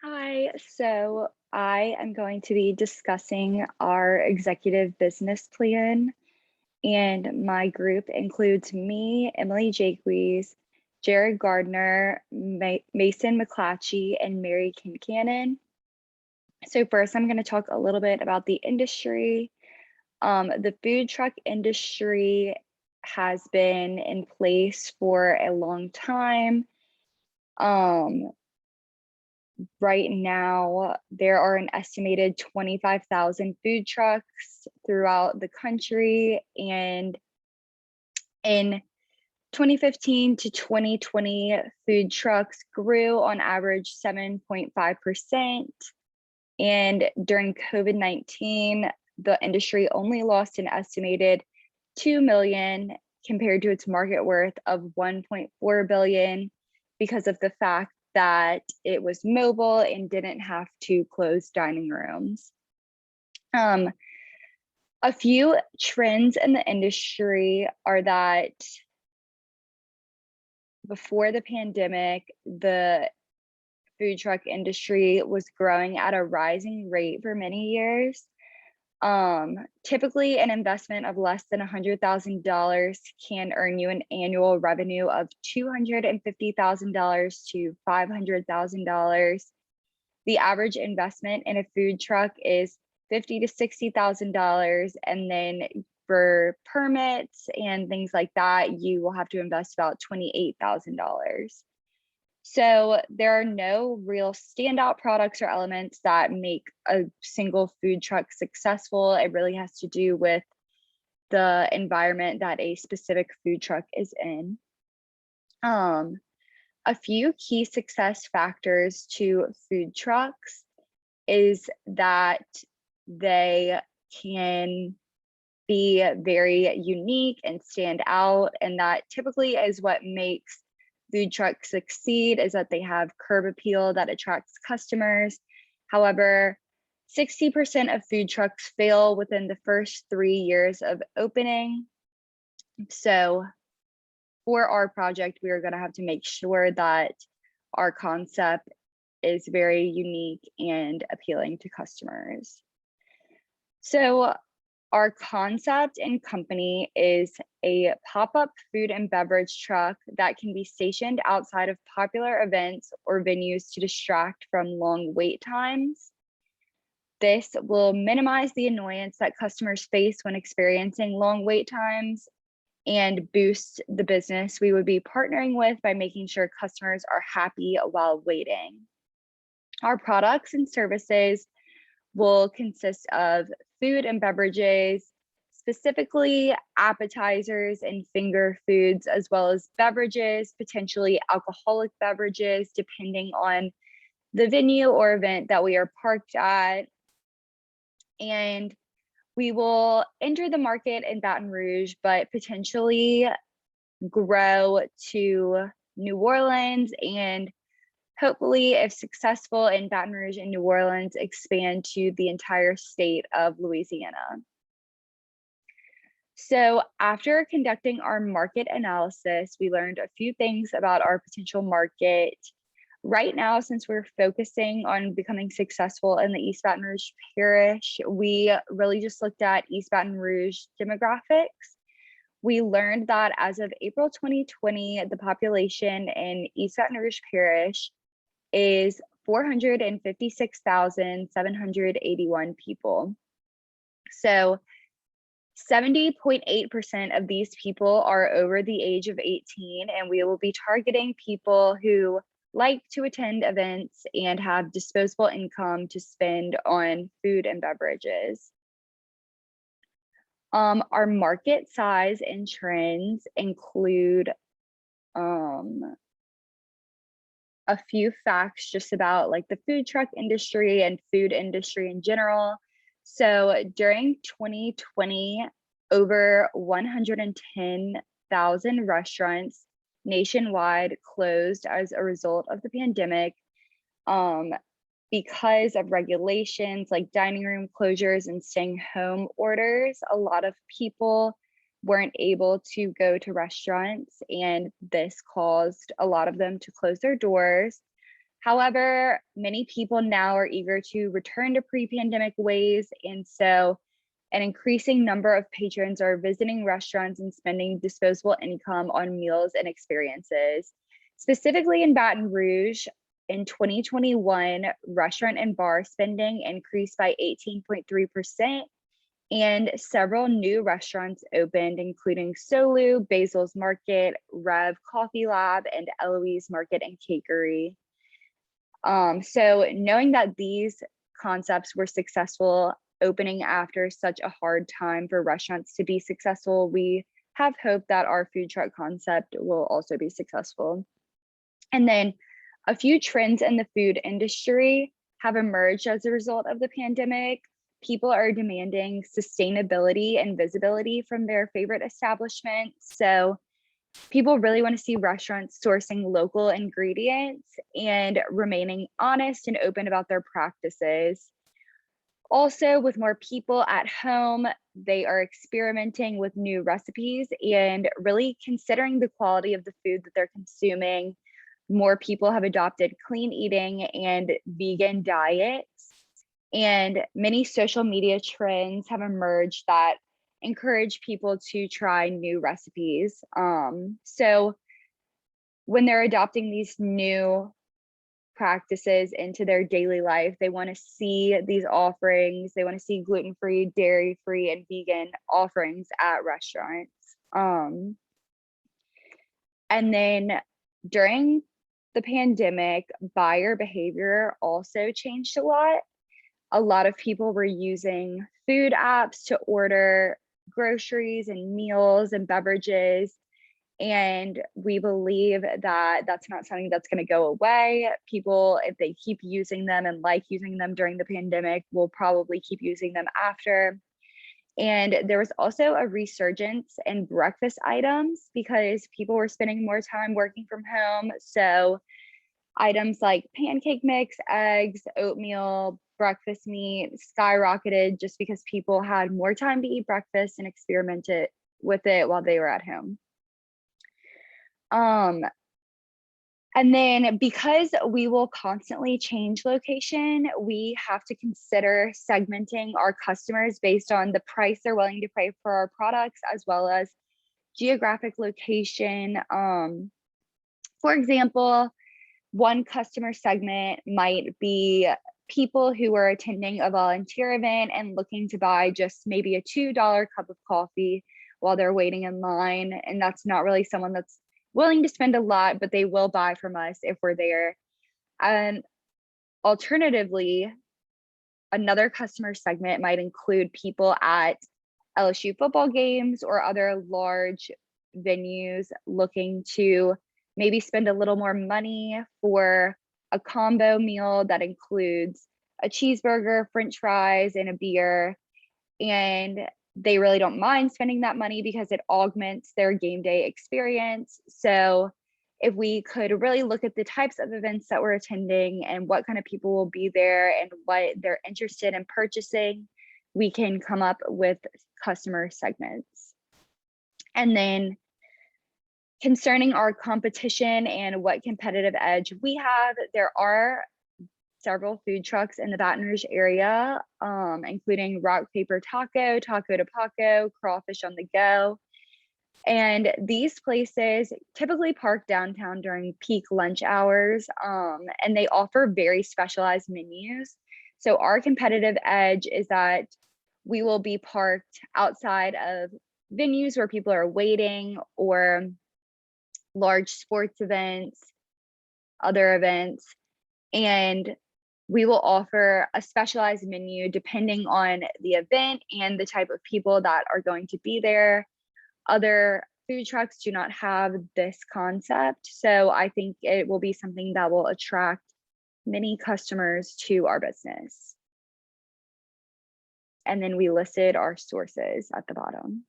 Hi, so I am going to be discussing our executive business plan, and my group includes me, Emily Jauqes, Jared Gardiner, Mason McClatchey, and Mary Kincannon. So first, I'm going to talk a little bit about the industry. The food truck industry has been in place for a long time. Um, Right now, there are an estimated 25,000 food trucks throughout the country, and in 2015 to 2020, food trucks grew on average 7.5%. And during COVID-19, the industry only lost an estimated 2 million compared to its market worth of 1.4 billion because of the fact that it was mobile and didn't have to close dining rooms. A few trends in the industry are that before the pandemic, the food truck industry was growing at a rising rate for many years. Typically, an investment of less than $100,000 can earn you an annual revenue of $250,000 to $500,000. The average investment in a food truck is $50,000 to $60,000, and then for permits and things like that, you will have to invest about $28,000. So there are no real standout products or elements that make a single food truck successful. It really has to do with the environment that a specific food truck is in. A few key success factors to food trucks is that they can be very unique and stand out, and that typically is what makes food trucks succeed, is that they have curb appeal that attracts customers. However, 60% of food trucks fail within the first 3 years of opening. So for our project, we are going to have to make sure that our concept is very unique and appealing to customers. So our concept and company is a pop-up food and beverage truck that can be stationed outside of popular events or venues to distract from long wait times. This will minimize the annoyance that customers face when experiencing long wait times and boost the business we would be partnering with by making sure customers are happy while waiting. Our products and services will consist of food and beverages, specifically appetizers and finger foods, as well as beverages, potentially alcoholic beverages, depending on the venue or event that we are parked at. And we will enter the market in Baton Rouge, but potentially grow to New Orleans, and hopefully, if successful in Baton Rouge and New Orleans, expand to the entire state of Louisiana. So after conducting our market analysis, we learned a few things about our potential market. Right now, since we're focusing on becoming successful in the East Baton Rouge Parish, we really just looked at East Baton Rouge demographics. We learned that as of April 2020, the population in East Baton Rouge Parish is 456,781 people. So 70.8% of these people are over the age of 18, and we will be targeting people who like to attend events and have disposable income to spend on food and beverages. Our market size and trends include a few facts just about like the food truck industry and food industry in general. So during 2020, over 110,000 restaurants nationwide closed as a result of the pandemic, because of regulations like dining room closures and staying home orders. A lot of people weren't able to go to restaurants, and this caused a lot of them to close their doors. However, many people now are eager to return to pre-pandemic ways, and so an increasing number of patrons are visiting restaurants and spending disposable income on meals and experiences. Specifically in Baton Rouge, in 2021, restaurant and bar spending increased by 18.3%, and several new restaurants opened, including Solu, Basil's Market, Rev Coffee Lab, and Eloise Market and Cakery. So knowing that these concepts were successful opening after such a hard time for restaurants to be successful, we have hope that our food truck concept will also be successful. And then a few trends in the food industry have emerged as a result of the pandemic. People are demanding sustainability and visibility from their favorite establishments. So people really want to see restaurants sourcing local ingredients and remaining honest and open about their practices. Also, with more people at home, they are experimenting with new recipes and really considering the quality of the food that they're consuming. More people have adopted clean eating and vegan diets, and many social media trends have emerged that encourage people to try new recipes. So when they're adopting these new practices into their daily life, they want to see these offerings. They want to see gluten-free, dairy-free, and vegan offerings at restaurants. And then during the pandemic, buyer behavior also changed a lot. A lot of people were using food apps to order groceries and meals and beverages. And we believe that that's not something that's going to go away. People, if they keep using them and like using them during the pandemic, will probably keep using them after. And there was also a resurgence in breakfast items because people were spending more time working from home. So items like pancake mix, eggs, oatmeal, breakfast meat skyrocketed just because people had more time to eat breakfast and experimented with it while they were at home. And then because we will constantly change location, we have to consider segmenting our customers based on the price they're willing to pay for our products, as well as geographic location. For example, one customer segment might be people who are attending a volunteer event and looking to buy just maybe a $2 cup of coffee while they're waiting in line. And that's not really someone that's willing to spend a lot, but they will buy from us if we're there. And alternatively, another customer segment might include people at LSU football games or other large venues looking to maybe spend a little more money for a combo meal that includes a cheeseburger, French fries, and a beer. And they really don't mind spending that money because it augments their game day experience. So if we could really look at the types of events that we're attending and what kind of people will be there and what they're interested in purchasing, we can come up with customer segments. And then concerning our competition and what competitive edge we have, there are several food trucks in the Baton Rouge area, including Rock Paper Taco, Taco de Paco, Crawfish on the Go. And these places typically park downtown during peak lunch hours, and they offer very specialized menus. So our competitive edge is that we will be parked outside of venues where people are waiting, or large sports events, other events, and we will offer a specialized menu depending on the event and the type of people that are going to be there. Other food trucks do not have this concept, so I think it will be something that will attract many customers to our business. And then we listed our sources at the bottom.